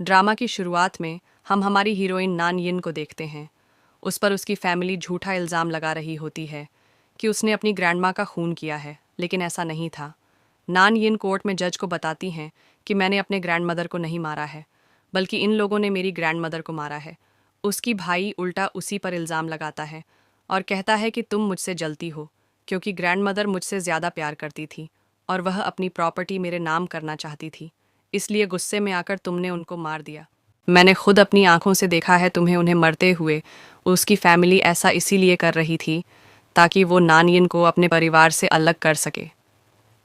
Drama की शुरुआत में हम हमारी हीरोइन नान यिन को देखते हैं। उस पर उसकी फैमिली झूठा इल्ज़ाम लगा रही होती है कि उसने अपनी ग्रैंडमा का खून किया है, लेकिन ऐसा नहीं था। नान यिन कोर्ट में जज को बताती हैं कि मैंने अपने ग्रैंडमदर को नहीं मारा है, बल्कि इन लोगों ने मेरी ग्रैंडमदर को मारा है। उसकी भाई उल्टा उसी पर इल्ज़ाम लगाता है और कहता है कि तुम मुझसे जलती हो, क्योंकि ग्रैंडमदर मुझसे ज़्यादा प्यार करती थी और वह अपनी प्रॉपर्टी मेरे नाम करना चाहती थी, इसलिए गुस्से में आकर तुमने उनको मार दिया। मैंने खुद अपनी आंखों से देखा है तुम्हें उन्हें मरते हुए। उसकी फैमिली ऐसा इसीलिए कर रही थी ताकि वो नानयिन को अपने परिवार से अलग कर सके।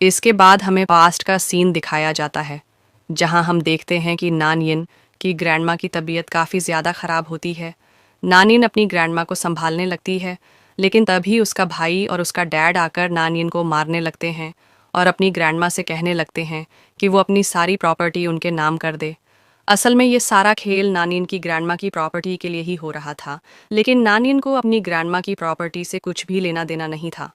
इसके बाद हमें पास्ट का सीन दिखाया जाता है, जहां हम देखते हैं कि नानयिन की ग्रैंडमा की तबीयत काफ़ी ज़्यादा ख़राब होती है। नानयिन अपनी ग्रैंडमा को संभालने लगती है, लेकिन तभी उसका भाई और उसका डैड आकर नानयिन को मारने लगते हैं और अपनी ग्रैंडमा से कहने लगते हैं कि वो अपनी सारी प्रॉपर्टी उनके नाम कर दे। असल में ये सारा खेल नानयिन की ग्रैंडमा की प्रॉपर्टी के लिए ही हो रहा था, लेकिन नानयिन को अपनी ग्रैंडमा की प्रॉपर्टी से कुछ भी लेना देना नहीं था।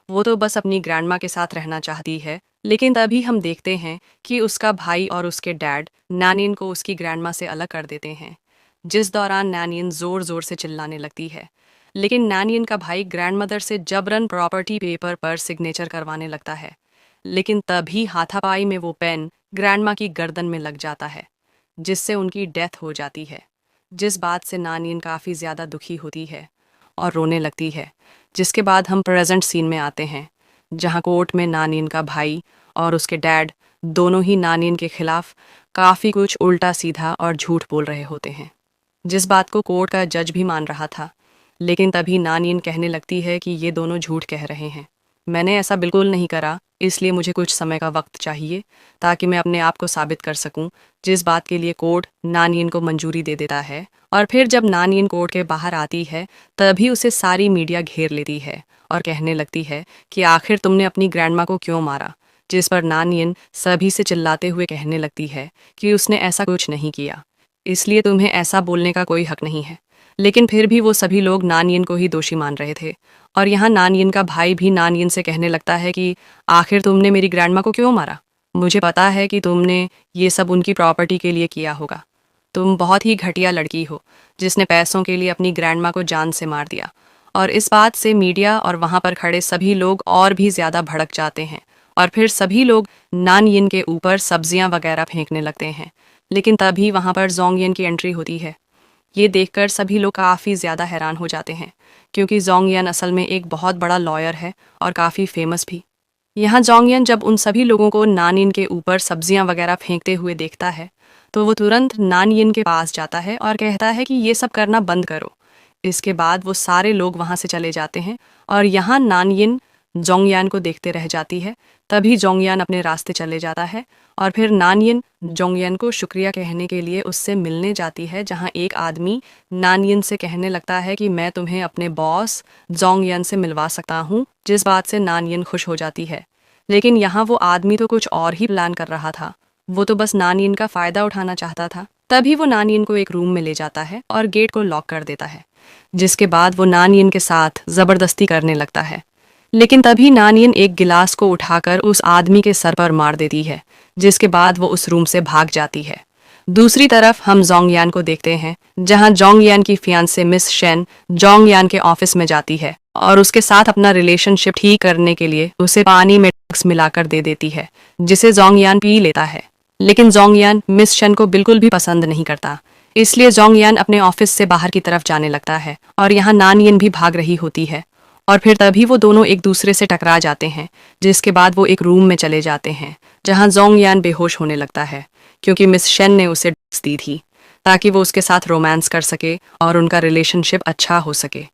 वो तो बस अपनी ग्रैंडमा के साथ रहना चाहती है। लेकिन तभी हम देखते हैं कि उसका भाई और उसके डैड नानयिन को उसकी ग्रैंडमा से अलग कर देते हैं, जिस दौरान नानयिन ज़ोर ज़ोर से चिल्लाने लगती है। लेकिन नानयिन का भाई ग्रैंडमदर से जबरन प्रॉपर्टी पेपर पर सिग्नेचर करवाने लगता है, लेकिन तभी हाथापाई में वो पेन ग्रैंडमा की गर्दन में लग जाता है, जिससे उनकी डेथ हो जाती है। जिस बात से नानयिन काफ़ी ज़्यादा दुखी होती है और रोने लगती है। जिसके बाद हम प्रेजेंट सीन में आते हैं, जहां कोर्ट में नानयिन का भाई और उसके डैड दोनों ही नानयिन के खिलाफ काफ़ी कुछ उल्टा सीधा और झूठ बोल रहे होते हैं, जिस बात को कोर्ट का जज भी मान रहा था। लेकिन तभी नानयिन कहने लगती है कि ये दोनों झूठ कह रहे हैं, मैंने ऐसा बिल्कुल नहीं करा, इसलिए मुझे कुछ समय का वक्त चाहिए ताकि मैं अपने आप को साबित कर सकूं। जिस बात के लिए कोर्ट नानयिन को मंजूरी दे देता है। और फिर जब नानयिन कोर्ट के बाहर आती है, तभी उसे सारी मीडिया घेर लेती है और कहने लगती है कि आखिर तुमने अपनी ग्रैंडमा को क्यों मारा। जिस पर नानयिन सभी से चिल्लाते हुए कहने लगती है कि उसने ऐसा कुछ नहीं किया, इसलिए तुम्हें ऐसा बोलने का कोई हक नहीं है। लेकिन फिर भी वो सभी लोग नानयिन को ही दोषी मान रहे थे। और यहाँ नानयिन का भाई भी नानयिन से कहने लगता है कि आखिर तुमने मेरी ग्रैंडमा को क्यों मारा। मुझे पता है कि तुमने ये सब उनकी प्रॉपर्टी के लिए किया होगा। तुम बहुत ही घटिया लड़की हो, जिसने पैसों के लिए अपनी ग्रैंडमा को जान से मार दिया। और इस बात से मीडिया और वहाँ पर खड़े सभी लोग और भी ज़्यादा भड़क जाते हैं और फिर सभी लोग नानयिन के ऊपर सब्जियाँ वगैरह फेंकने लगते हैं। लेकिन तभी वहाँ पर जोंगयिन की एंट्री होती है। ये देखकर सभी लोग काफ़ी ज़्यादा हैरान हो जाते हैं, क्योंकि जोंगयिन असल में एक बहुत बड़ा लॉयर है और काफ़ी फेमस भी। यहाँ जोंगयिन जब उन सभी लोगों को नानयिन के ऊपर सब्जियां वगैरह फेंकते हुए देखता है, तो वो तुरंत नानयिन के पास जाता है और कहता है कि ये सब करना बंद करो। इसके बाद वो सारे लोग वहाँ से चले जाते हैं और यहाँ नानयिन जोंगयिन को देखते रह जाती है। तभी जोंगयिन अपने रास्ते चले जाता है और फिर नानयिन जोंगयिन को शुक्रिया कहने के लिए उससे मिलने जाती है, जहाँ एक आदमी नानयिन से कहने लगता है कि मैं तुम्हें अपने बॉस जोंगयिन से मिलवा सकता हूँ। जिस बात से नानयिन खुश हो जाती है। लेकिन यहाँ वो आदमी तो कुछ और ही प्लान कर रहा था। वो तो बस नानयिन का फ़ायदा उठाना चाहता था। तभी वो नानयिन को एक रूम में ले जाता है और गेट को लॉक कर देता है, जिसके बाद वो नानयिन के साथ ज़बरदस्ती करने लगता है। लेकिन तभी नानयिन एक गिलास को उठाकर उस आदमी के सर पर मार देती है, जिसके बाद वो उस रूम से भाग जाती है। दूसरी तरफ हम जोंगयिन को देखते हैं, जहां जोंगयिन की फियांसे मिस शेन जोंगयिन के ऑफिस में जाती है और उसके साथ अपना रिलेशनशिप ठीक करने के लिए उसे पानी में ड्रग्स मिलाकर दे देती है, जिसे जोंगयिन पी लेता है। लेकिन जोंगयिन मिस शेन को बिल्कुल भी पसंद नहीं करता, इसलिए जोंगयिन अपने ऑफिस से बाहर की तरफ जाने लगता है और यहाँ नानयिन भी भाग रही होती है। और फिर तभी वो दोनों एक दूसरे से टकरा जाते हैं, जिसके बाद वो एक रूम में चले जाते हैं, जहाँ जोंगयिन बेहोश होने लगता है, क्योंकि मिस शेन ने उसे ड्रग्स दी थी ताकि वो उसके साथ रोमांस कर सके और उनका रिलेशनशिप अच्छा हो सके।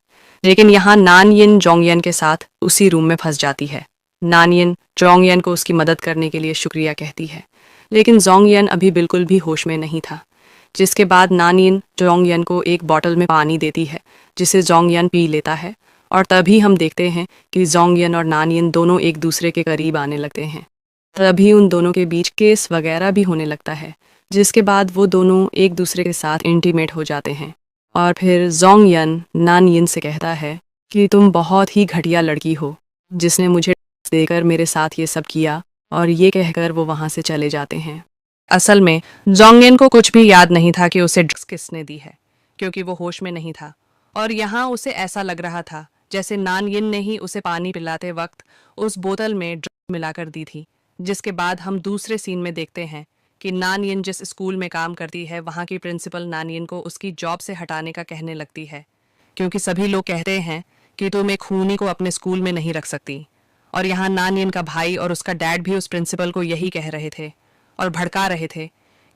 लेकिन यहाँ नानयिन जोंगयिन के साथ उसी रूम में फंस जाती है। नानयिन जोंगयिन को उसकी मदद करने के लिए शुक्रिया कहती है, लेकिन जोंगयिन अभी बिल्कुल भी होश में नहीं था। जिसके बाद नानयिन जोंगयिन को एक बॉटल में पानी देती है, जिसे जोंगयिन पी लेता है। और तभी हम देखते हैं कि जोंगयिन और नानयिन दोनों एक दूसरे के करीब आने लगते हैं। तभी उन दोनों के बीच केस वगैरह भी होने लगता है, जिसके बाद वो दोनों एक दूसरे के साथ इंटीमेट हो जाते हैं। और फिर जोंगयिन नानयिन से कहता है कि तुम बहुत ही घटिया लड़की हो, जिसने मुझे देकर मेरे साथ ये सब किया। और ये कहकर वो वहाँ से चले जाते हैं। असल में जोंगयन को कुछ भी याद नहीं था कि उसे ड्रग्स किसने दी है, क्योंकि वो होश में नहीं था। और यहाँ उसे ऐसा लग रहा था जैसे नान यिन ने ही उसे पानी पिलाते वक्त उस बोतल में ड्रग्स मिलाकर दी थी। जिसके बाद हम दूसरे सीन में देखते हैं कि नान यिन जिस स्कूल में काम करती है वहाँ की प्रिंसिपल नान यिन को उसकी जॉब से हटाने का कहने लगती है, क्योंकि सभी लोग कहते हैं कि तुम एक खूनी को अपने स्कूल में नहीं रख सकती। और यहाँ नान यिन का भाई और उसका डैड भी उस प्रिंसिपल को यही कह रहे थे और भड़का रहे थे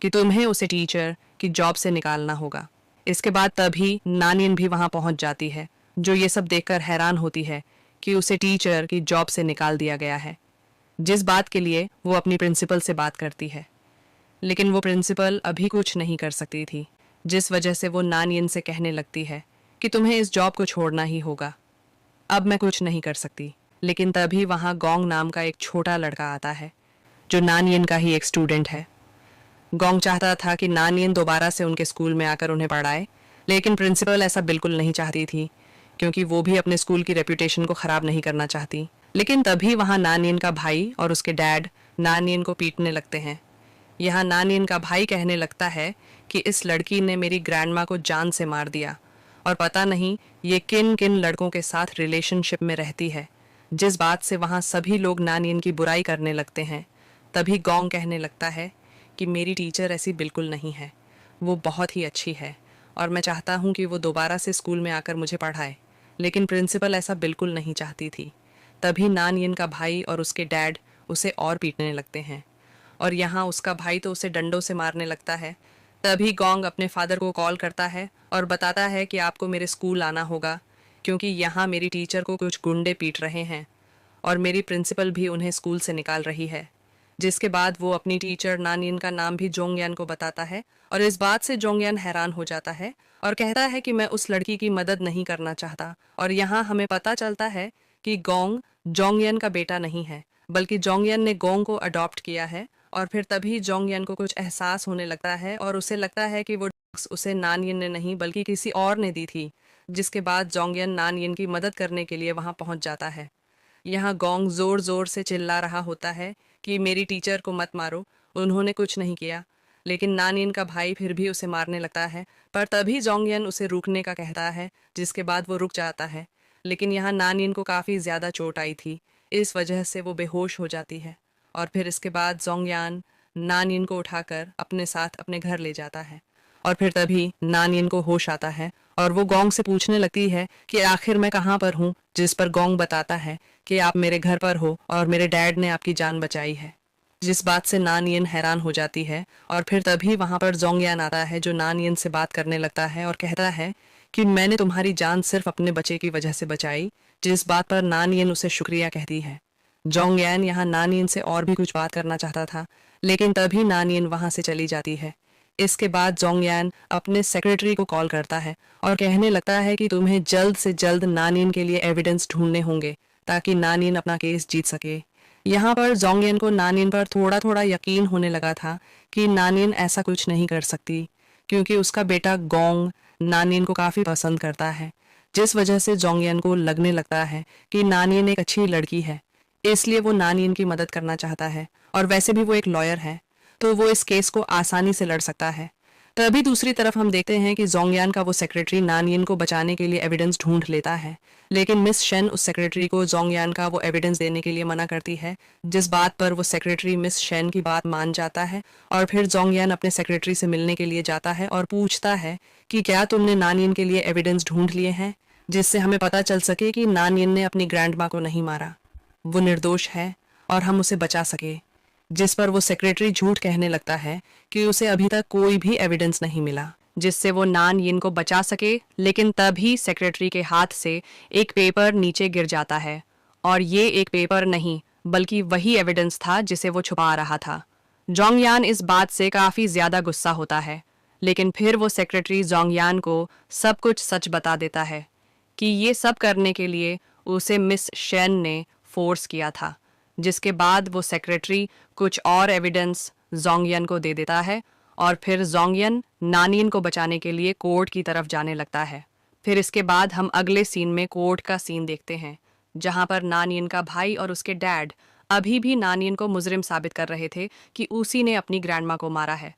कि तुम्हें उसे टीचर की जॉब से निकालना होगा। इसके बाद तभी नान यिन भी वहाँ पहुँच जाती है, जो ये सब देखकर हैरान होती है कि उसे टीचर की जॉब से निकाल दिया गया है, जिस बात के लिए वो अपनी प्रिंसिपल से बात करती है। लेकिन वो प्रिंसिपल अभी कुछ नहीं कर सकती थी, जिस वजह से वो नान यिन से कहने लगती है कि तुम्हें इस जॉब को छोड़ना ही होगा, अब मैं कुछ नहीं कर सकती। लेकिन तभी वहाँ गोंग नाम का एक छोटा लड़का आता है, जो नान यिन का ही एक स्टूडेंट है। गोंग चाहता था कि नान यिन दोबारा से उनके स्कूल में आकर उन्हें पढ़ाए, लेकिन प्रिंसिपल ऐसा बिल्कुल नहीं चाहती थी, क्योंकि वो भी अपने स्कूल की रेपुटेशन को ख़राब नहीं करना चाहती। लेकिन तभी वहाँ नान यिन का भाई और उसके डैड नान यिन को पीटने लगते हैं। यहाँ नान यिन का भाई कहने लगता है कि इस लड़की ने मेरी ग्रैंडमा को जान से मार दिया और पता नहीं ये किन किन लड़कों के साथ रिलेशनशिप में रहती है, जिस बात से वहाँ सभी लोग नान यिन की बुराई करने लगते हैं। तभी गोंग कहने लगता है कि मेरी टीचर ऐसी बिल्कुल नहीं है, वो बहुत ही अच्छी है और मैं चाहता हूँ कि वो दोबारा से स्कूल में आकर मुझे पढ़ाए। लेकिन प्रिंसिपल ऐसा बिल्कुल नहीं चाहती थी। तभी नान यिन का भाई और उसके डैड उसे और पीटने लगते हैं और यहाँ उसका भाई तो उसे डंडों से मारने लगता है। तभी गोंग अपने फादर को कॉल करता है और बताता है कि आपको मेरे स्कूल आना होगा, क्योंकि यहाँ मेरी टीचर को कुछ गुंडे पीट रहे हैं और मेरी प्रिंसिपल भी उन्हें स्कूल से निकाल रही है। जिसके बाद वो अपनी टीचर नानयिन का नाम भी जोंगयान को बताता है और इस बात से जोंगयान हैरान हो जाता है और कहता है कि मैं उस लड़की की मदद नहीं करना चाहता। और यहाँ हमें पता चलता है कि गोंग जोंगयान का बेटा नहीं है, बल्कि जोंगयान ने गोंग को अडॉप्ट किया है। और फिर तभी जोंगयान को कुछ एहसास होने लगता है और उसे लगता है कि वो ड्रग्स उसे नानयिन ने नहीं बल्कि किसी और ने दी थी। जिसके बाद जोंगयान नानयिन की मदद करने के लिए वहाँ पहुँच जाता है। यहाँ गोंग जोर जोर से चिल्ला रहा होता है कि मेरी टीचर को मत मारो, उन्होंने कुछ नहीं किया। लेकिन नानयिन का भाई फिर भी उसे मारने लगता है, पर तभी जोंगयन उसे रुकने का कहता है, जिसके बाद वो रुक जाता है। लेकिन यहाँ नानयिन को काफ़ी ज़्यादा चोट आई थी, इस वजह से वो बेहोश हो जाती है। और फिर इसके बाद जोंगयान नानयिन को उठाकर अपने साथ अपने घर ले जाता है। और फिर तभी नानयिन को होश आता है और वो गोंग से पूछने लगती है कि आखिर मैं कहाँ पर हूँ, जिस पर गोंग बताता है कि आप मेरे घर पर हो और मेरे डैड ने आपकी जान बचाई है। जिस बात से नानयिन हैरान हो जाती है और फिर तभी वहाँ पर जोंगयान आता है, जो नानयिन से बात करने लगता है और कहता है कि मैंने तुम्हारी जान सिर्फ अपने बच्चे की वजह से बचाई। जिस बात पर नानयिन उसे शुक्रिया कहती है। जोंगयान यहाँ नानयिन से और भी कुछ बात करना चाहता था, लेकिन तभी नानयिन वहाँ से चली जाती है। इसके बाद जोंगयान अपने सेक्रेटरी को कॉल करता है और कहने लगता है कि तुम्हें जल्द से जल्द नानयिन के लिए एविडेंस ढूंढने होंगे, ताकि नानयिन अपना केस जीत सके। यहाँ पर जोंगयन को नानयिन पर थोड़ा थोड़ा यकीन होने लगा था कि नानयिन ऐसा कुछ नहीं कर सकती, क्योंकि उसका बेटा गोंग नानयिन को काफ़ी पसंद करता है। जिस वजह से जोंगयन को लगने लगता है कि नानयिन एक अच्छी लड़की है, इसलिए वो नानयिन की मदद करना चाहता है। और वैसे भी वो एक लॉयर है, तो वो इस केस को आसानी से लड़ सकता है। तभी दूसरी तरफ हम देखते हैं कि जोंगयान का वो सेक्रेटरी नानयिन को बचाने के लिए एविडेंस ढूंढ लेता है, लेकिन मिस शेन उस सेक्रेटरी को जोंगयान का वो एविडेंस देने के लिए मना करती है। जिस बात पर वो सेक्रेटरी मिस शेन की बात मान जाता है और फिर जोंगयान अपने सेक्रेटरी से मिलने के लिए जाता है और पूछता है कि क्या तुमने नानयिन के लिए एविडेंस ढूंढ लिए हैं, जिससे हमें पता चल सके कि नानयिन ने अपनी ग्रैंड माँ को नहीं मारा, वो निर्दोष है और हम उसे बचा सके। जिस पर वो सेक्रेटरी झूठ कहने लगता है कि उसे अभी तक कोई भी एविडेंस नहीं मिला जिससे वो नानयिन को बचा सके। लेकिन तभी सेक्रेटरी के हाथ से एक पेपर नीचे गिर जाता है और ये एक पेपर नहीं बल्कि वही एविडेंस था जिसे वो छुपा रहा था। जोंगयान इस बात से काफ़ी ज़्यादा गुस्सा होता है, लेकिन फिर वो सेक्रेटरी जोंगयान को सब कुछ सच बता देता है कि ये सब करने के लिए उसे मिस शेन ने फोर्स किया था। जिसके बाद वो सेक्रेटरी कुछ और एविडेंस जोंगयन को दे देता है और फिर जोंगयन नानयिन को बचाने के लिए कोर्ट की तरफ जाने लगता है। फिर इसके बाद हम अगले सीन में कोर्ट का सीन देखते हैं, जहां पर नानयिन का भाई और उसके डैड अभी भी नानियन को मुजरिम साबित कर रहे थे कि उसी ने अपनी ग्रैंडमा को मारा है।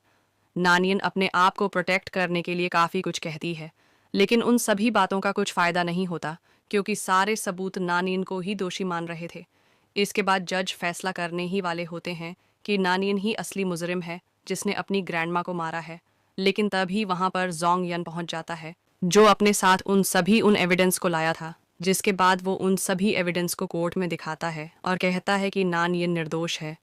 नानियन अपने आप को प्रोटेक्ट करने के लिए काफ़ी कुछ कहती है, लेकिन उन सभी बातों का कुछ फ़ायदा नहीं होता क्योंकि सारे सबूत नानियन को ही दोषी मान रहे थे। इसके बाद जज फैसला करने ही वाले होते हैं कि नानियन ही असली मुजरिम है जिसने अपनी ग्रैंडमा को मारा है। लेकिन तभी वहाँ पर जोंग यन पहुँच जाता है, जो अपने साथ उन एविडेंस को लाया था। जिसके बाद वो उन सभी एविडेंस को कोर्ट में दिखाता है और कहता है कि नानियन निर्दोष है,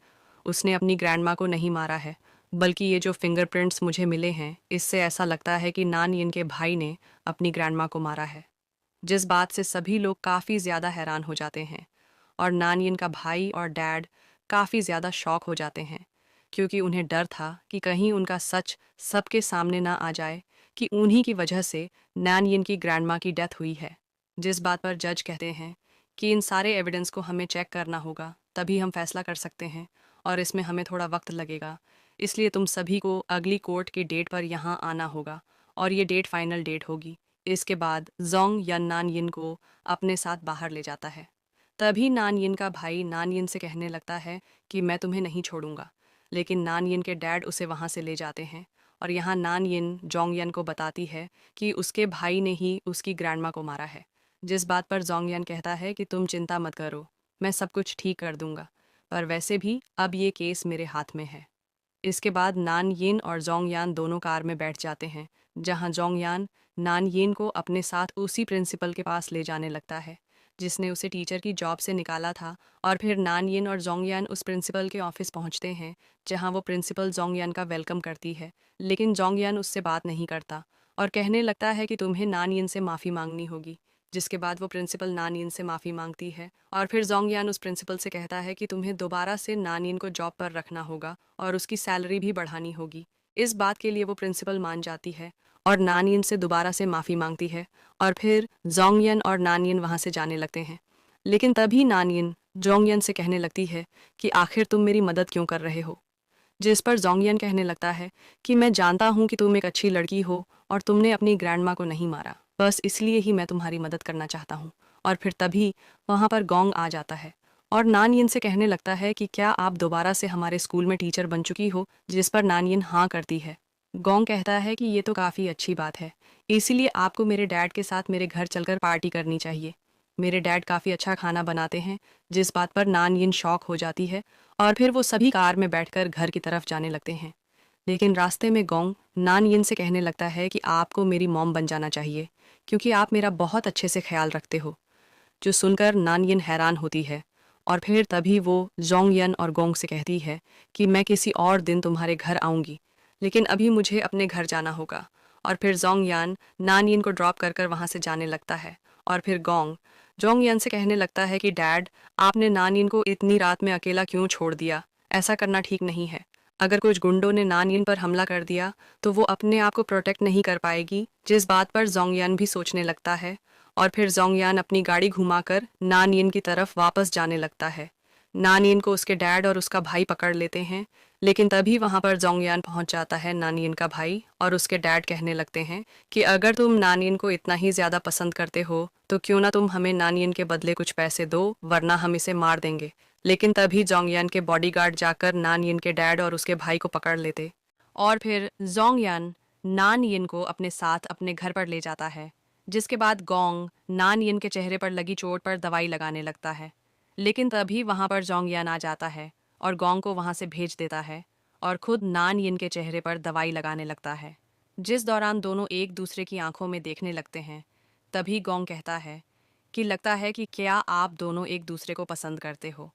उसने अपनी ग्रैंडमा को नहीं मारा है। बल्कि ये जो फिंगरप्रिंट्स मुझे मिले हैं, इससे ऐसा लगता है कि नानियन के भाई ने अपनी ग्रैंडमा को मारा है। जिस बात से सभी लोग काफ़ी ज़्यादा हैरान हो जाते हैं और नानियन का भाई और डैड काफ़ी ज़्यादा शॉक हो जाते हैं क्योंकि उन्हें डर था कि कहीं उनका सच सबके सामने ना आ जाए कि उन्हीं की वजह से नानियन की ग्रैंडमा की डेथ हुई है। जिस बात पर जज कहते हैं कि इन सारे एविडेंस को हमें चेक करना होगा, तभी हम फैसला कर सकते हैं और इसमें हमें थोड़ा वक्त लगेगा। इसलिए तुम सभी को अगली कोर्ट की डेट पर यहाँ आना होगा और ये डेट फाइनल डेट होगी। इसके बाद जोंग यन नानयिन को अपने साथ बाहर ले जाता है। तभी नानयिन का भाई नानयिन से कहने लगता है कि मैं तुम्हें नहीं छोड़ूंगा, लेकिन नानयिन के डैड उसे वहाँ से ले जाते हैं और यहाँ नानयिन जोंगयन को बताती है कि उसके भाई ने ही उसकी ग्रैंडमा को मारा है। जिस बात पर जोंगयन कहता है कि तुम चिंता मत करो, मैं सब कुछ ठीक कर दूंगा, पर वैसे भी अब ये केस मेरे हाथ में है। इसके बाद नान यिन और जोंगयान दोनों कार में बैठ जाते हैं, जहां जोंगयान नान यिन को अपने साथ उसी प्रिंसिपल के पास ले जाने लगता है जिसने उसे टीचर की जॉब से निकाला था। और फिर नान यिन और जोंगयान उस प्रिंसिपल के ऑफिस पहुंचते हैं, जहां वो प्रिंसिपल जोंगयान का वेलकम करती है। लेकिन जोंगयान उससे बात नहीं करता और कहने लगता है कि तुम्हें नान यिन से माफ़ी मांगनी होगी। जिसके बाद वो प्रिंसिपल नानियन से माफ़ी मांगती है और फिर जोंगयान उस प्रिंसिपल से कहता है कि तुम्हें दोबारा से नानियन को जॉब पर रखना होगा और उसकी सैलरी भी बढ़ानी होगी। इस बात के लिए वो प्रिंसिपल मान जाती है और नानियन से दोबारा से माफ़ी मांगती है और फिर जोंगयन और नानियन वहाँ से जाने लगते हैं। लेकिन तभी नानियन जोंगयन से कहने लगती है कि आखिर तुम मेरी मदद क्यों कर रहे हो। जिस पर जोंगयन कहने लगता है कि मैं जानता हूँ कि तुम एक अच्छी लड़की हो और तुमने अपनी ग्रैंडमा को नहीं मारा, बस इसलिए ही मैं तुम्हारी मदद करना चाहता हूँ। और फिर तभी वहाँ पर गोंग आ जाता है और नानयिन से कहने लगता है कि क्या आप दोबारा से हमारे स्कूल में टीचर बन चुकी हो। जिस पर नानयिन हाँ करती है। गोंग कहता है कि ये तो काफ़ी अच्छी बात है, इसीलिए आपको मेरे डैड के साथ मेरे घर चलकर पार्टी करनी चाहिए। मेरे डैड काफ़ी अच्छा खाना बनाते हैं। जिस बात पर नानयिन शौक हो जाती है और फिर वो सभी कार में बैठकर घर की तरफ जाने लगते हैं। लेकिन रास्ते में गोंग नानयिन से कहने लगता है कि आपको मेरी मॉम बन जाना चाहिए क्योंकि आप मेरा बहुत अच्छे से ख्याल रखते हो। जो सुनकर नानयिन हैरान होती है और फिर तभी वो जोंगयन और गोंग से कहती है कि मैं किसी और दिन तुम्हारे घर आऊँगी, लेकिन अभी मुझे अपने घर जाना होगा। और फिर जोंगयान नानयिन को ड्रॉप कर कर वहाँ से जाने लगता है और फिर गोंग जोंगयन से कहने लगता है कि डैड, आपने नानयिन को इतनी रात में अकेला क्यों छोड़ दिया। ऐसा करना ठीक नहीं है। अगर कुछ गुंडों ने नानयिन पर हमला कर दिया तो वो अपने आप को प्रोटेक्ट नहीं कर पाएगी। जिस बात पर जोंगयान भी सोचने लगता है और फिर जोंगयान अपनी गाड़ी घुमाकर नानयिन की तरफ वापस जाने लगता है। नानयिन को उसके डैड और उसका भाई पकड़ लेते हैं, लेकिन तभी वहां पर जोंगयान पहुंच जाता है नानयिन का भाई और उसके डैड कहने लगते हैं कि अगर तुम नानयिन को इतना ही ज़्यादा पसंद करते हो तो क्यों ना तुम हमें नानयिन के बदले कुछ पैसे दो, वरना हम इसे मार देंगे। लेकिन तभी जोंगयान के बॉडीगार्ड जाकर नानयिन के डैड और उसके भाई को पकड़ लेते और फिर जोंगयान नानयिन को अपने साथ अपने घर पर ले जाता है। जिसके बाद गोंग नानयिन के चेहरे पर लगी चोट पर दवाई लगाने लगता है। लेकिन तभी वहां पर जोंगयान आ जाता है और गोंग को वहां से भेज देता है और खुद नानयिन के चेहरे पर दवाई लगाने लगता है। जिस दौरान दोनों एक दूसरे की आंखों में देखने लगते हैं, तभी गोंग कहता है कि लगता है कि क्या आप दोनों एक दूसरे को पसंद करते हो,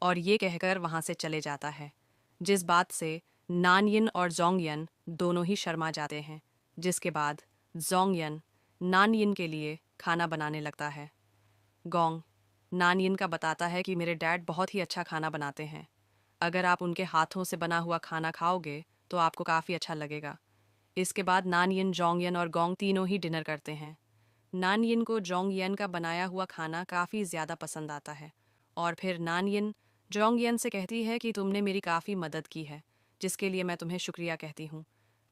और ये कहकर वहां से चले जाता है। जिस बात से नानयिन और जोंगयन दोनों ही शर्मा जाते हैं। जिसके बाद जोंगयन नानयिन के लिए खाना बनाने लगता है। गोंग नानयिन का बताता है कि मेरे डैड बहुत ही अच्छा खाना बनाते हैं, अगर आप उनके हाथों से बना हुआ खाना खाओगे तो आपको काफ़ी अच्छा लगेगा। इसके बाद नानयिन जोंगयन और गोंग तीनों ही डिनर करते हैं। नानयिन को जोंगयन का बनाया हुआ खाना काफ़ी ज़्यादा पसंद आता है और फिर नानयिन जोंगयन से कहती है कि तुमने मेरी काफ़ी मदद की है, जिसके लिए मैं तुम्हें शुक्रिया कहती हूँ,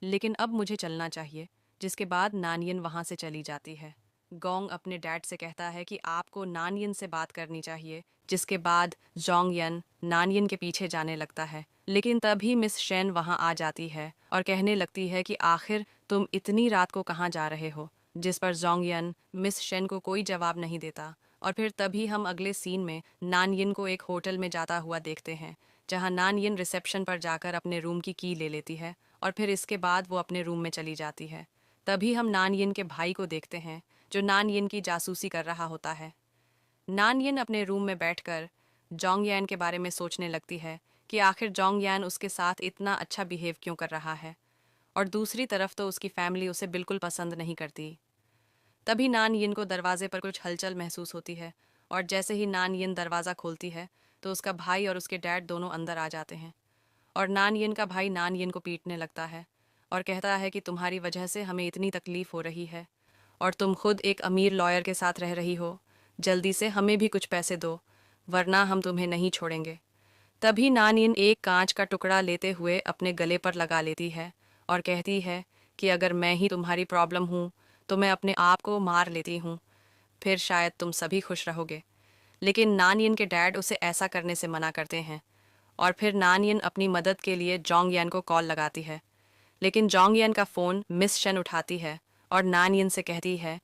लेकिन अब मुझे चलना चाहिए। जिसके बाद नानयिन वहाँ से चली जाती है। गोंग अपने डैड से कहता है कि आपको नानयन से बात करनी चाहिए, जिसके बाद जोंगयन नानयन के पीछे जाने लगता है। लेकिन तभी मिस शेन वहां आ जाती है और कहने लगती है कि आखिर तुम इतनी रात को कहाँ जा रहे हो, जिस पर जोंगयन मिस शेन को कोई जवाब नहीं देता। और फिर तभी हम अगले सीन में नानयिन को एक होटल में जाता हुआ देखते हैं, जहां नानयिन रिसेप्शन पर जाकर अपने रूम की ले लेती है और फिर इसके बाद वो अपने रूम में चली जाती है। तभी हम नानयिन के भाई को देखते हैं, जो नानयिन की जासूसी कर रहा होता है। नानयिन अपने रूम में बैठकर जोंगयान के बारे में सोचने लगती है कि आखिर जोंगयान उसके साथ इतना अच्छा बिहेव क्यों कर रहा है, और दूसरी तरफ तो उसकी फैमिली उसे बिल्कुल पसंद नहीं करती। तभी नानयिन को दरवाजे पर कुछ हलचल महसूस होती है, और जैसे ही नानयिन दरवाज़ा खोलती है तो उसका भाई और उसके डैड दोनों अंदर आ जाते हैं। और नानयिन का भाई नानयिन को पीटने लगता है और कहता है कि तुम्हारी वजह से हमें इतनी तकलीफ़ हो रही है, और तुम खुद एक अमीर लॉयर के साथ रह रही हो। जल्दी से हमें भी कुछ पैसे दो, वरना हम तुम्हें नहीं छोड़ेंगे। तभी नानयिन एक कांच का टुकड़ा लेते हुए अपने गले पर लगा लेती है और कहती है कि अगर मैं ही तुम्हारी प्रॉब्लम हूँ तो मैं अपने आप को मार लेती हूँ, फिर शायद तुम सभी खुश रहोगे। लेकिन नानयिन के डैड उसे ऐसा करने से मना करते हैं, और फिर नानयिन अपनी मदद के लिए जोंगयान को कॉल लगाती है। लेकिन जोंगयान का फ़ोन मिस शन उठाती है और नानयिन से कहती है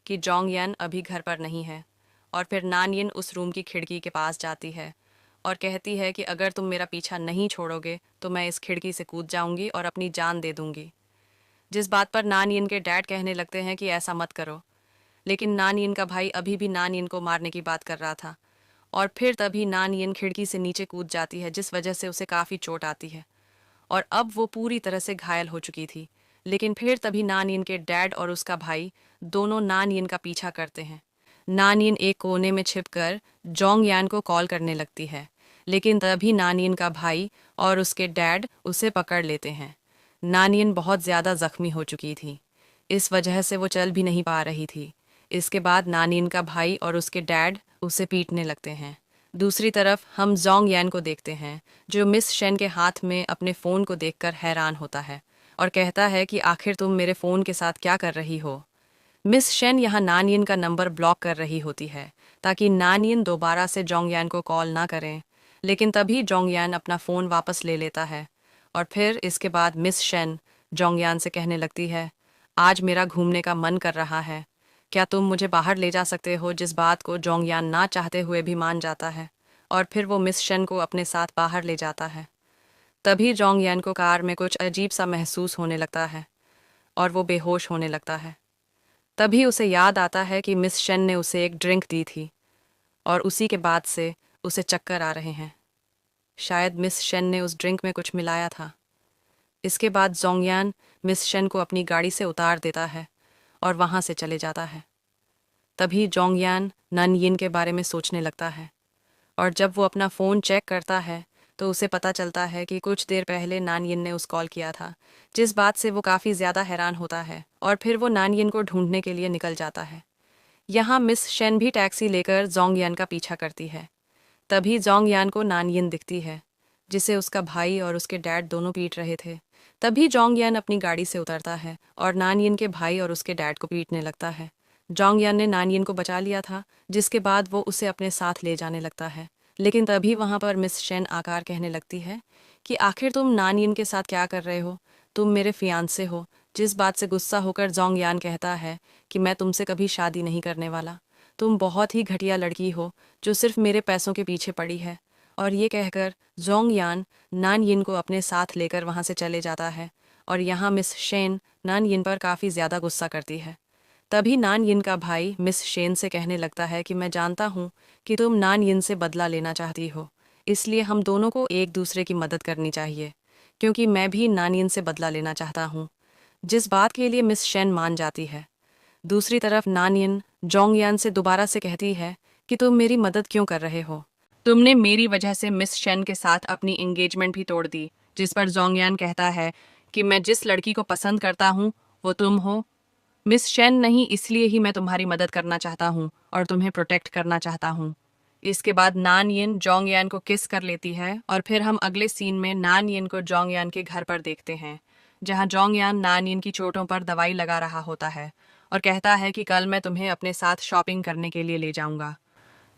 कि जोंगयान अभी घर पर नहीं है। और फिर नानयिन उस रूम की खिड़की के पास जाती है और कहती है कि अगर तुम मेरा पीछा नहीं छोड़ोगे तो मैं इस खिड़की से कूद जाऊंगी और अपनी जान दे दूंगी। जिस बात पर नानयिन के डैड कहने लगते हैं कि ऐसा मत करो। लेकिन नानयिन का भाई अभी भी नानयिन को मारने की बात कर रहा था, और फिर तभी नानयिन खिड़की से नीचे कूद जाती है, जिस वजह से उसे काफ़ी चोट आती है और अब वो पूरी तरह से घायल हो चुकी थी। लेकिन फिर तभी नानयिन के डैड और उसका भाई दोनों नानयिन का पीछा करते हैं। नानयिन एक कोने में छिपकर जोंगयान को कॉल करने लगती है, लेकिन तभी नानयिन का भाई और उसके डैड उसे पकड़ लेते हैं। नानयिन बहुत ज़्यादा जख्मी हो चुकी थी, इस वजह से वो चल भी नहीं पा रही थी। इसके बाद नानयिन का भाई और उसके डैड उसे पीटने लगते हैं। दूसरी तरफ हम जोंगयान को देखते हैं, जो मिस शेन के हाथ में अपने फ़ोन को देखकर हैरान होता है और कहता है कि आखिर तुम मेरे फ़ोन के साथ क्या कर रही हो। मिस शेन यहाँ नानयिन का नंबर ब्लॉक कर रही होती है ताकि नानयिन दोबारा से जोंगयान को कॉल ना करें। लेकिन तभी जोंगयान अपना फ़ोन वापस ले लेता है, और फिर इसके बाद मिस शेन जोंगयान से कहने लगती है, आज मेरा घूमने का मन कर रहा है, क्या तुम मुझे बाहर ले जा सकते हो। जिस बात को जोंगयान ना चाहते हुए भी मान जाता है, और फिर वो मिस शेन को अपने साथ बाहर ले जाता है। तभी जोंगयान को कार में कुछ अजीब सा महसूस होने लगता है और वो बेहोश होने लगता है। तभी उसे याद आता है कि मिस शेन ने उसे एक ड्रिंक दी थी, और उसी के बाद से उसे चक्कर आ रहे हैं। शायद मिस शेन ने उस ड्रिंक में कुछ मिलाया था। इसके बाद जोंगयान मिस शेन को अपनी गाड़ी से उतार देता है और वहाँ से चले जाता है। तभी जोंगयान नानयिन के बारे में सोचने लगता है, और जब वो अपना फ़ोन चेक करता है तो उसे पता चलता है कि कुछ देर पहले नानयिन ने उस कॉल किया था। जिस बात से वो काफ़ी ज़्यादा हैरान होता है और फिर वो नानयिन को ढूंढने के लिए निकल जाता है। यहाँ मिस शेन भी टैक्सी लेकर जोंगयान का पीछा करती है। तभी जोंगयान को नानयिन दिखती है, जिसे उसका भाई और उसके डैड दोनों पीट रहे थे। तभी जोंगयान अपनी गाड़ी से उतरता है और नानयिन के भाई और उसके डैड को पीटने लगता है। जोंगयान ने नानयिन को बचा लिया था, जिसके बाद वो उसे अपने साथ ले जाने लगता है। लेकिन तभी वहाँ पर मिस शेन आकर कहने लगती है कि आखिर तुम नानयिन के साथ क्या कर रहे हो, तुम मेरे फियांसे हो। जिस बात से गुस्सा होकर जोंगयान कहता है कि मैं तुमसे कभी शादी नहीं करने वाला, तुम बहुत ही घटिया लड़की हो जो सिर्फ मेरे पैसों के पीछे पड़ी है। और ये कहकर जोंगयान नानयिन को अपने साथ लेकर वहाँ से चले जाता है, और यहाँ मिस शेन नानयिन पर काफ़ी ज़्यादा गुस्सा करती है। तभी नानयिन का भाई मिस शेन से कहने लगता है कि मैं जानता हूँ कि तुम नानयिन से बदला लेना चाहती हो, इसलिए हम दोनों को एक दूसरे की मदद करनी चाहिए, क्योंकि मैं भी नानयिन से बदला लेना चाहता हूँ। जिस बात के लिए मिस शेन मान जाती है। दूसरी तरफ नानयिन जोंगयान से दोबारा से कहती है कि तुम मेरी मदद क्यों कर रहे हो, तुमने मेरी वजह से मिस शेन के साथ अपनी एंगेजमेंट भी तोड़ दी। जिस पर जोंगयान कहता है कि मैं जिस लड़की को पसंद करता हूँ वो तुम हो, मिस शेन नहीं, इसलिए ही मैं तुम्हारी मदद करना चाहता हूँ और तुम्हें प्रोटेक्ट करना चाहता हूँ। इसके बाद नानयिन जोंगयान को किस कर लेती है, और फिर हम अगले सीन में नानयिन को जोंगयान के घर पर देखते हैं, जहाँ जोंगयान नानयिन की चोटों पर दवाई लगा रहा होता है और कहता है कि कल मैं तुम्हें अपने साथ शॉपिंग करने के लिए ले जाऊंगा।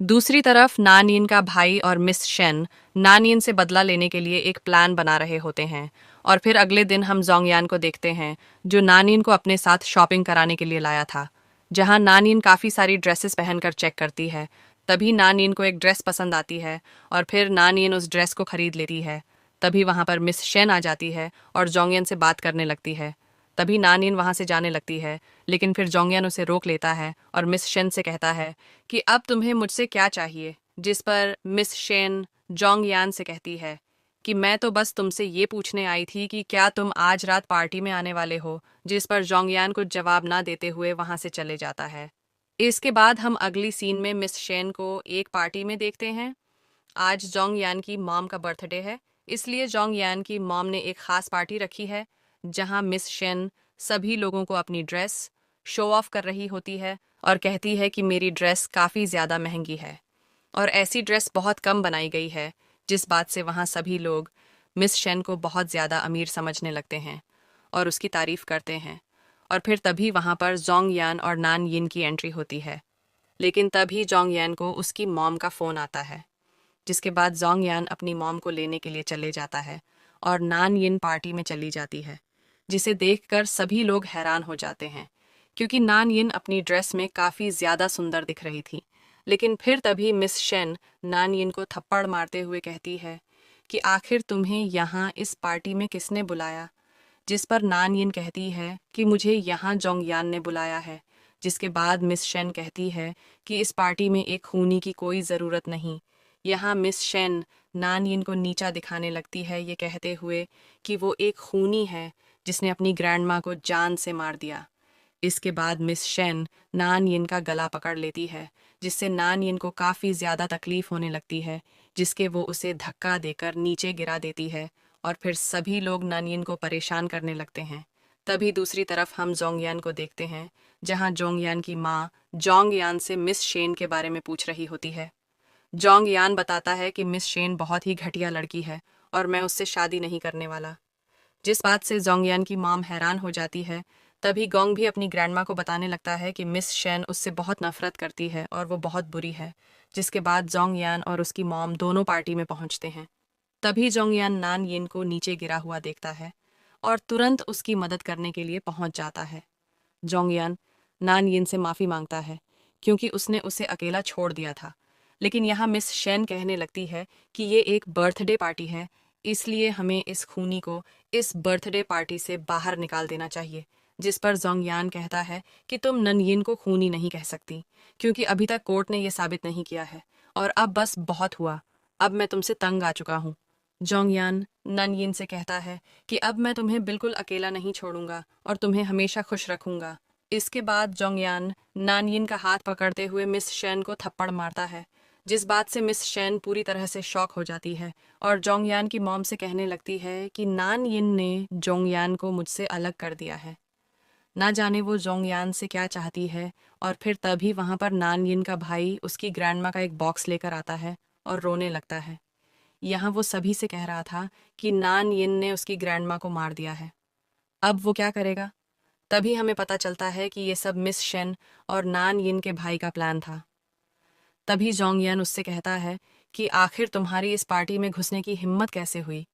दूसरी तरफ नानयिन का भाई और मिस शेन नानयिन से बदला लेने के लिए एक प्लान बना रहे होते हैं। और फिर अगले दिन हम जोंगयान को देखते हैं, जो नानयिन को अपने साथ शॉपिंग कराने के लिए लाया था। जहां नानयिन काफ़ी सारी ड्रेसेस पहनकर चेक करती है, तभी नानयिन को एक ड्रेस पसंद आती है और फिर नानयिन उस ड्रेस को खरीद लेती है। तभी वहां पर मिस शेन आ जाती है और जोंगयान से बात करने लगती है। तभी नानयिन वहां से जाने लगती है, लेकिन फिर जोंगयान उसे रोक लेता है और मिस शेन से कहता है कि अब तुम्हें मुझसे क्या चाहिए। जिस पर मिस शेन जोंगयान से कहती है कि मैं तो बस तुमसे ये पूछने आई थी कि क्या तुम आज रात पार्टी में आने वाले हो। जिस पर जोंगयान कुछ जवाब ना देते हुए वहां से चले जाता है। इसके बाद हम अगली सीन में मिस शेन को एक पार्टी में देखते हैं। आज जोंगयान की मॉम का बर्थडे है, इसलिए जोंगयान की मॉम ने एक खास पार्टी रखी है, जहां मिस शेन सभी लोगों को अपनी ड्रेस शो ऑफ कर रही होती है और कहती है कि मेरी ड्रेस काफ़ी ज़्यादा महंगी है और ऐसी ड्रेस बहुत कम बनाई गई है। जिस बात से वहाँ सभी लोग मिस शेन को बहुत ज़्यादा अमीर समझने लगते हैं और उसकी तारीफ करते हैं। और फिर तभी वहाँ पर जोंगयान और नान यिन की एंट्री होती है, लेकिन तभी जोंगयान को उसकी मॉम का फ़ोन आता है। जिसके बाद जोंगयान अपनी मॉम को लेने के लिए चले जाता है और नान यिन पार्टी में चली जाती है, जिसे देखकर सभी लोग हैरान हो जाते हैं, क्योंकि नान यिन अपनी ड्रेस में काफ़ी ज़्यादा सुंदर दिख रही थी। लेकिन फिर तभी मिस शेन नान यिन को थप्पड़ मारते हुए कहती है कि आखिर तुम्हें यहाँ इस पार्टी में किसने बुलाया। जिस पर नान यिन कहती है कि मुझे यहाँ जोंगयान ने बुलाया है। जिसके बाद मिस शेन कहती है कि इस पार्टी में एक खूनी की कोई ज़रूरत नहीं। यहाँ मिस शेन नान यिन को नीचा दिखाने लगती है, ये कहते हुए कि वो एक खूनी है जिसने अपनी ग्रैंड माँ को जान से मार दिया। इसके बाद मिस शेन नान यिन का गला पकड़ लेती है, जिससे नान यिन को काफ़ी ज़्यादा तकलीफ होने लगती है, जिसके वो उसे धक्का देकर नीचे गिरा देती है और फिर सभी लोग नान यिन को परेशान करने लगते हैं। तभी दूसरी तरफ हम जोंगयान को देखते हैं, जहाँ जोंगयान की माँ जोंगयान से मिस शेन के बारे में पूछ रही होती है। जोंगयान बताता है कि मिस शेन बहुत ही घटिया लड़की है और मैं उससे शादी नहीं करने वाला। जिस बात से जोंगयान की मॉम हैरान हो जाती है। तभी गोंग भी अपनी ग्रैंडमा को बताने लगता है कि मिस शेन उससे बहुत नफरत करती है और वो बहुत बुरी है। जिसके बाद जोंगयान और उसकी मॉम दोनों पार्टी में पहुंचते हैं। तभी जोंगयान नान यिन को नीचे गिरा हुआ देखता है और तुरंत उसकी मदद करने के लिए पहुंच जाता है। जोंगयान नान यिन से माफ़ी मांगता है, क्योंकि उसने उसे अकेला छोड़ दिया था। लेकिन यहाँ मिस शेन कहने लगती है कि ये एक बर्थडे पार्टी है, इसलिए हमें इस खूनी को इस बर्थडे पार्टी से बाहर निकाल देना चाहिए। जिस पर जोंगयान कहता है कि तुम ननयिन को खूनी नहीं कह सकती, क्योंकि अभी तक कोर्ट ने यह साबित नहीं किया है और अब बस बहुत हुआ, अब मैं तुमसे तंग आ चुका हूँ। जोंगयान ननयिन से कहता है कि अब मैं तुम्हें बिल्कुल अकेला नहीं छोड़ूंगा और तुम्हें हमेशा खुश रखूंगा। इसके बाद जोंगयान नानयिन का हाथ पकड़ते हुए मिस शेन को थप्पड़ मारता है, जिस बात से मिस शेन पूरी तरह से शॉक हो जाती है और जोंगयान की मॉम से कहने लगती है कि नान यिन ने जोंगयान को मुझसे अलग कर दिया है। ना जाने वो जोंगयान से क्या चाहती है। और फिर तभी वहाँ पर नान यिन का भाई उसकी ग्रैंडमा का एक बॉक्स लेकर आता है और रोने लगता है। यहाँ वो सभी से कह रहा था कि नान यिन ने उसकी ग्रैंडमा को मार दिया है, अब वो क्या करेगा। तभी हमें पता चलता है कि ये सब मिस शेन और नान यिन के भाई का प्लान था। तभी जोंगयान उससे कहता है कि आखिर तुम्हारी इस पार्टी में घुसने की हिम्मत कैसे हुई।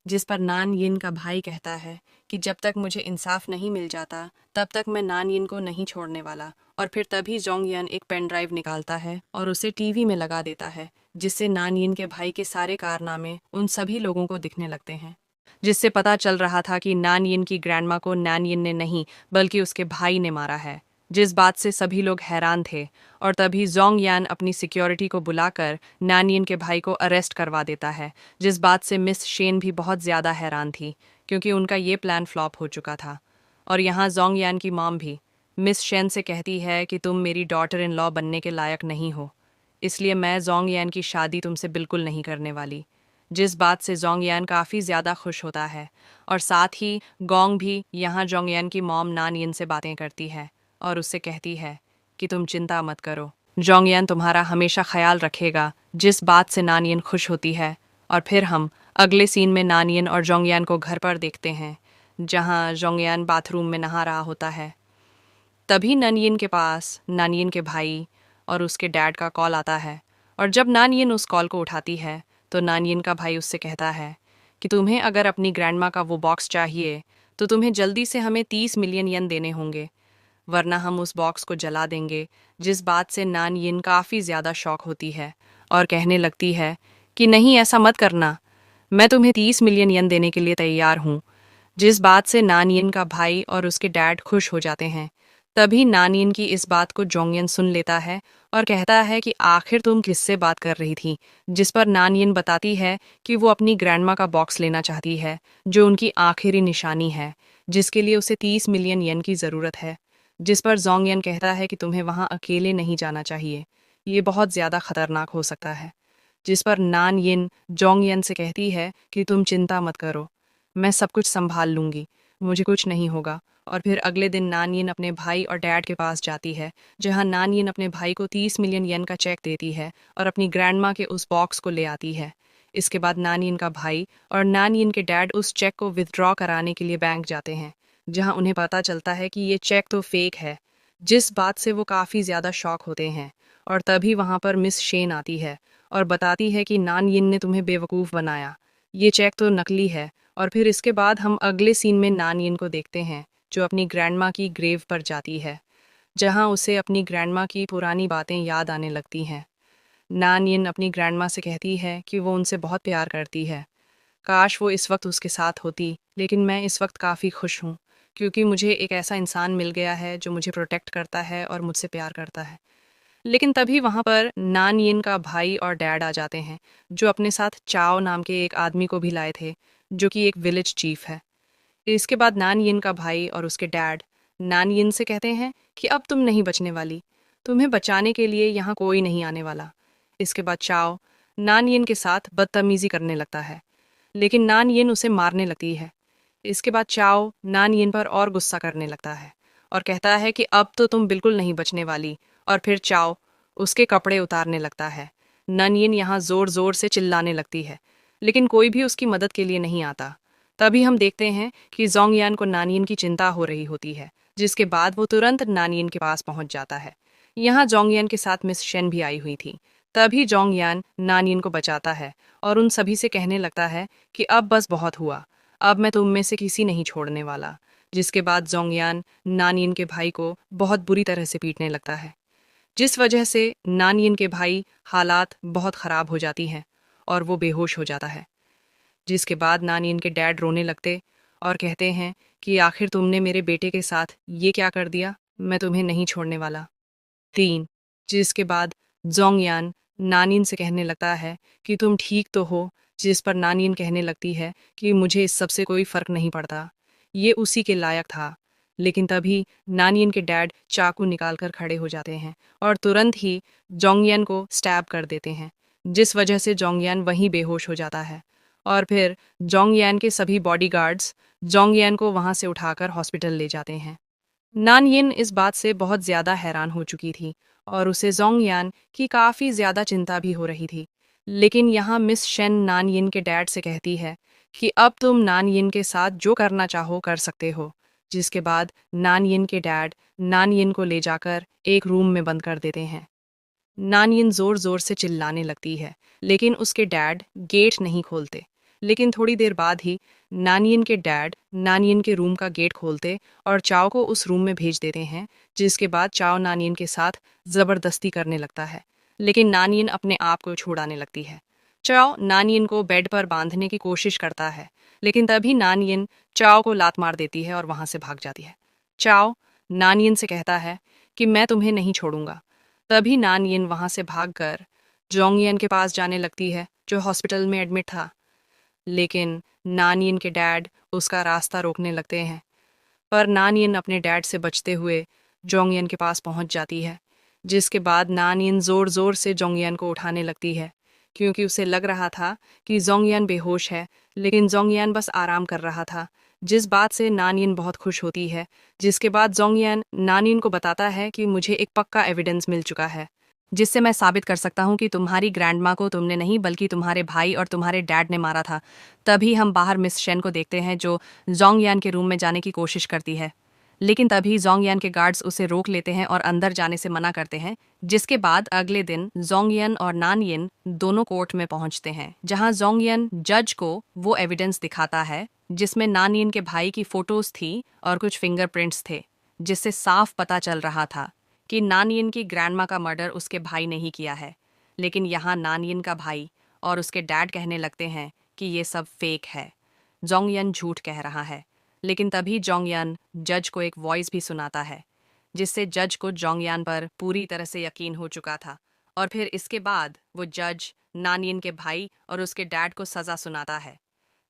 जिस पर नान यिन का भाई कहता है कि जब तक मुझे इंसाफ नहीं मिल जाता तब तक मैं नान यिन को नहीं छोड़ने वाला। और फिर तभी जोंगयान एक पेन ड्राइव निकालता है और उसे टीवी में लगा देता है, जिससे नान यिन के भाई के सारे कारनामे उन सभी लोगों को दिखने लगते हैं। जिससे पता चल रहा था कि नान यिन की ग्रैंडमा को नान यिन ने नहीं बल्कि उसके भाई ने मारा है। जिस बात से सभी लोग हैरान थे और तभी जोंगयान अपनी सिक्योरिटी को बुलाकर नान यिन के भाई को अरेस्ट करवा देता है। जिस बात से मिस शेन भी बहुत ज़्यादा हैरान थी, क्योंकि उनका ये प्लान फ्लॉप हो चुका था। और यहाँ जोंगयान की मॉम भी मिस शेन से कहती है कि तुम मेरी डॉटर इन लॉ बनने के लायक नहीं हो, इसलिए मैं जोंगयान की शादी तुमसे बिल्कुल नहीं करने वाली। जिस बात से जोंगयान काफ़ी ज़्यादा खुश होता है और साथ ही गोंग भी यहाँ जोंगयान की मॉम नान यिन से बातें करती है और उससे कहती है कि तुम चिंता मत करो, जोंगयान तुम्हारा हमेशा ख्याल रखेगा। जिस बात से नान यिन खुश होती है। और फिर हम अगले सीन में नान यिन और जोंगयान को घर पर देखते हैं, जहाँ जोंगयान बाथरूम में नहा रहा होता है। तभी ननयिन के पास नानयिन के भाई और उसके डैड का कॉल आता है, और जब नानयिन उस कॉल को उठाती है तो नानयिन का भाई उससे कहता है कि तुम्हें अगर अपनी ग्रैंडमा का वो बॉक्स चाहिए तो तुम्हें जल्दी से हमें 30 मिलियन येन देने होंगे, वरना हम उस बॉक्स को जला देंगे। जिस बात से नानयिन काफ़ी ज़्यादा शॉक होती है और कहने लगती है कि नहीं, ऐसा मत करना, मैं तुम्हें 30 मिलियन येन देने के लिए तैयार हूँ। जिस बात से नानयिन का भाई और उसके डैड खुश हो जाते हैं। तभी नानयिन की इस बात को जोंगयन सुन लेता है और कहता है कि आखिर तुम किससे बात कर रही थी। जिस पर नानयिन बताती है कि वो अपनी ग्रैंडमा का बॉक्स लेना चाहती है, जो उनकी आखिरी निशानी है, जिसके लिए उसे 30 मिलियन येन की ज़रूरत है। जिस पर जोंगयन कहता है कि तुम्हें वहाँ अकेले नहीं जाना चाहिए, ये बहुत ज़्यादा खतरनाक हो सकता है। जिस पर नानयिन जोंगयन से कहती है कि तुम चिंता मत करो, मैं सब कुछ संभाल लूंगी, मुझे कुछ नहीं होगा। और फिर अगले दिन नानयिन अपने भाई और डैड के पास जाती है, जहां नानयिन अपने भाई को 30 मिलियन येन का चेक देती है और अपनी ग्रैंडमा के उस बॉक्स को ले आती है। इसके बाद नानयिन का भाई और नानयिन के डैड उस चेक को विथड्रॉ कराने के लिए बैंक जाते हैं, जहां उन्हें पता चलता है कि ये चेक तो फेक है। जिस बात से वो काफ़ी ज़्यादा शॉक होते हैं। और तभी वहाँ पर मिस शेन आती है और बताती है कि नानयिन ने तुम्हें बेवकूफ़ बनाया, ये चेक तो नकली है। और फिर इसके बाद हम अगले सीन में नानयिन को देखते हैं, जो अपनी ग्रैंडमा की ग्रेव पर जाती है, जहां उसे अपनी ग्रैंडमा की पुरानी बातें याद आने लगती हैं। नानयिन अपनी ग्रैंडमा से कहती है कि वो उनसे बहुत प्यार करती है, काश वो इस वक्त उसके साथ होती, लेकिन मैं इस वक्त काफ़ी खुश हूँ क्योंकि मुझे एक ऐसा इंसान मिल गया है जो मुझे प्रोटेक्ट करता है और मुझसे प्यार करता है। लेकिन तभी वहाँ पर नानयिन का भाई और डैड आ जाते हैं, जो अपने साथ चाओ नाम के एक आदमी को भी लाए थे, जो कि एक विलेज चीफ है। इसके बाद नानयिन का भाई और उसके डैड नानयिन से कहते हैं कि अब तुम नहीं बचने वाली, तुम्हें बचाने के लिए यहाँ कोई नहीं आने वाला। इसके बाद चाओ नानयिन के साथ बदतमीजी करने लगता है, लेकिन नानयिन उसे मारने लगती है। इसके बाद चाओ नानयिन पर और गुस्सा करने लगता है और कहता है कि अब तो तुम बिल्कुल नहीं बचने वाली। और फिर चाओ उसके कपड़े उतारने लगता है। नानयिन यहाँ जोर जोर से चिल्लाने लगती है, लेकिन कोई भी उसकी मदद के लिए नहीं आता। तभी हम देखते हैं कि जोंगयान को नानयिन की चिंता हो रही होती है, जिसके बाद वो तुरंत नानयिन के पास पहुंच जाता है। यहाँ जोंगयान के साथ मिस शेन भी आई हुई थी। तभी जोंगयान नानयिन को बचाता है और उन सभी से कहने लगता है कि अब बस बहुत हुआ, अब मैं तुम में से किसी नहीं छोड़ने वाला। जिसके बाद जोंगयान नानयिन के भाई को बहुत बुरी तरह से पीटने लगता है, जिस वजह से नानयिन के भाई हालात बहुत ख़राब हो जाती हैं और वो बेहोश हो जाता है। जिसके बाद नानयिन के डैड रोने लगते और कहते हैं कि आखिर तुमने मेरे बेटे के साथ ये क्या कर दिया, मैं तुम्हें नहीं छोड़ने वाला। 3। जिसके बाद जोंगयान नानयिन से कहने लगता है कि तुम ठीक तो हो। जिस पर नानयिन कहने लगती है कि मुझे इस सब से कोई फ़र्क नहीं पड़ता, ये उसी के लायक था। लेकिन तभी नानयिन के डैड चाकू निकाल कर खड़े हो जाते हैं और तुरंत ही जोंगयान को स्टैब कर देते हैं, जिस वजह से जोंगयान वहीं बेहोश हो जाता है। और फिर जोंगयान के सभी बॉडीगार्ड्स जोंगयान को वहां से उठाकर हॉस्पिटल ले जाते हैं। नानयिन इस बात से बहुत ज़्यादा हैरान हो चुकी थी और उसे जोंगयान की काफ़ी ज़्यादा चिंता भी हो रही थी। लेकिन यहाँ मिस शेन नानयिन के डैड से कहती है कि अब तुम नानयिन के साथ जो करना चाहो कर सकते हो। जिसके बाद नानयिन के डैड नानयिन को ले जाकर एक रूम में बंद कर देते हैं। नानयिन ज़ोर ज़ोर से चिल्लाने लगती है, लेकिन उसके डैड गेट नहीं खोलते। लेकिन थोड़ी देर बाद ही नानयिन के डैड नानयिन के रूम का गेट खोलते और चाओ को उस रूम में भेज देते हैं। जिसके बाद चाओ नानयिन के साथ ज़बरदस्ती करने लगता है, लेकिन नानयिन अपने आप को छुड़ाने लगती है। चाओ नानयिन को बेड पर बांधने की कोशिश करता है, लेकिन तभी नानयिन चाओ को लात मार देती है और वहाँ से भाग जाती है। चाओ नानयिन से कहता है कि मैं तुम्हें नहीं छोड़ूंगा। तभी नानयिन वहाँ से भागकर जोंगयान के पास जाने लगती है, जो हॉस्पिटल में एडमिट था। लेकिन नानयिन के डैड उसका रास्ता रोकने लगते हैं, पर नानयिन अपने डैड से बचते हुए जोंगयान के पास पहुंच जाती है। जिसके बाद नानयिन ज़ोर ज़ोर से जोंगयान को उठाने लगती है, क्योंकि उसे लग रहा था कि जोंगयान बेहोश है, लेकिन जोंगयान बस आराम कर रहा था। जिस बात से नानयिन बहुत खुश होती है। जिसके बाद जोंगयान नानयिन को बताता है कि मुझे एक पक्का एविडेंस मिल चुका है, जिससे मैं साबित कर सकता हूँ कि तुम्हारी ग्रैंडमा को तुमने नहीं बल्कि तुम्हारे भाई और तुम्हारे डैड ने मारा था। तभी हम बाहर मिस शेन को देखते हैं, जो जोंगयान के रूम में जाने की कोशिश करती है, लेकिन तभी जोंगयान के गार्ड्स उसे रोक लेते हैं और अंदर जाने से मना करते हैं। जिसके बाद अगले दिन जोंगयन और नानयिन दोनों कोर्ट में पहुंचते हैं, जहां जोंगयन जज को वो एविडेंस दिखाता है जिसमें नानयिन के भाई की फोटोज थी और कुछ फिंगरप्रिंट्स थे, जिससे साफ पता चल रहा था कि नानयिन की ग्रैंडमा का मर्डर उसके भाई ने ही किया है। लेकिन यहाँ नानयिन का भाई और उसके डैड कहने लगते हैं कि ये सब फेक है, जोंगयन झूठ कह रहा है। लेकिन तभी जोंगयान जज को एक वॉइस भी सुनाता है, जिससे जज को जोंगयान पर पूरी तरह से यकीन हो चुका था। और फिर इसके बाद वो जज नानयिन के भाई और उसके डैड को सज़ा सुनाता है,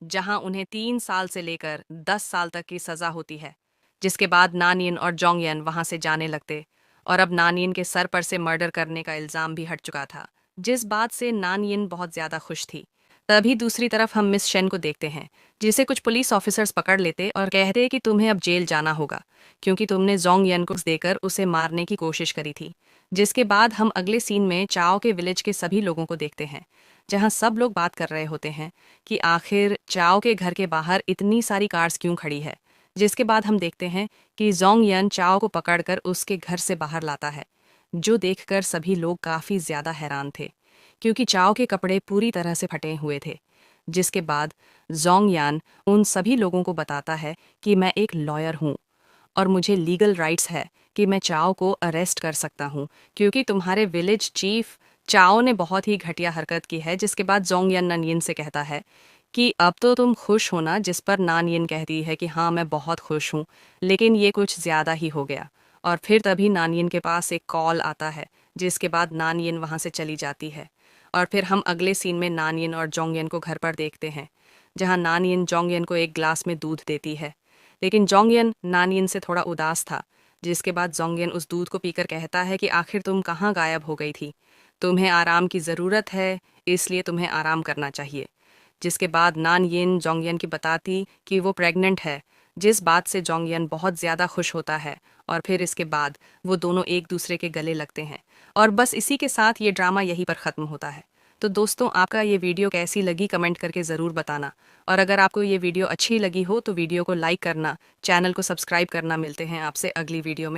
जहां उन्हें 3 साल से लेकर 10 साल तक की सज़ा होती है। जिसके बाद नानयिन और जोंगयन वहां से जाने लगते और अब नानयिन के सर पर से मर्डर करने का इल्ज़ाम भी हट चुका था, जिस बात से नानयिन बहुत ज़्यादा खुश थी। तभी दूसरी तरफ हम मिस शेन को देखते हैं, जिसे कुछ पुलिस ऑफिसर्स पकड़ लेते और कहते कि तुम्हें अब जेल जाना होगा, क्योंकि तुमने जोंगयन को देकर उसे मारने की कोशिश करी थी। जिसके बाद हम अगले सीन में चाओ के विलेज के सभी लोगों को देखते हैं, जहां सब लोग बात कर रहे होते हैं कि आखिर चाओ के घर के बाहर इतनी सारी कार्स क्यों खड़ी है। जिसके बाद हम देखते हैं कि जोंगयन चाओ को पकड़कर उसके घर से बाहर लाता है, जो देखकर सभी लोग काफ़ी ज़्यादा हैरान थे, क्योंकि चाओ के कपड़े पूरी तरह से फटे हुए थे। जिसके बाद जोंगयान उन सभी लोगों को बताता है कि मैं एक लॉयर हूँ और मुझे लीगल राइट्स है कि मैं चाओ को अरेस्ट कर सकता हूँ, क्योंकि तुम्हारे विलेज चीफ चाओ ने बहुत ही घटिया हरकत की है। जिसके बाद जोंगयान नानयिन से कहता है कि अब तो तुम खुश हो ना, जिस पर नानयिन कहती है कि हाँ मैं बहुत खुश हूँ, लेकिन ये कुछ ज़्यादा ही हो गया। और फिर तभी नानयिन के पास एक कॉल आता है, जिसके बाद नानयिन वहाँ से चली जाती है। और फिर हम अगले सीन में नानयिन और जोंगयन को घर पर देखते हैं, जहाँ नानयिन जोंगयन को एक ग्लास में दूध देती है। लेकिन जोंगयन नानयिन से थोड़ा उदास था। जिसके बाद जोंगयन उस दूध को पीकर कहता है कि आखिर तुम कहाँ गायब हो गई थी, तुम्हें आराम की ज़रूरत है, इसलिए तुम्हें आराम करना चाहिए। जिसके बाद नानयिन जोंगयन की बताती कि वो प्रेग्नेंट है, जिस बात से जोंगयन बहुत ज़्यादा खुश होता है। और फिर इसके बाद वो दोनों एक दूसरे के गले लगते हैं और बस इसी के साथ ये ड्रामा यहीं पर ख़त्म होता है। तो दोस्तों, आपका ये वीडियो कैसी लगी कमेंट करके ज़रूर बताना, और अगर आपको ये वीडियो अच्छी लगी हो तो वीडियो को लाइक करना, चैनल को सब्सक्राइब करना। मिलते हैं आपसे अगली वीडियो में।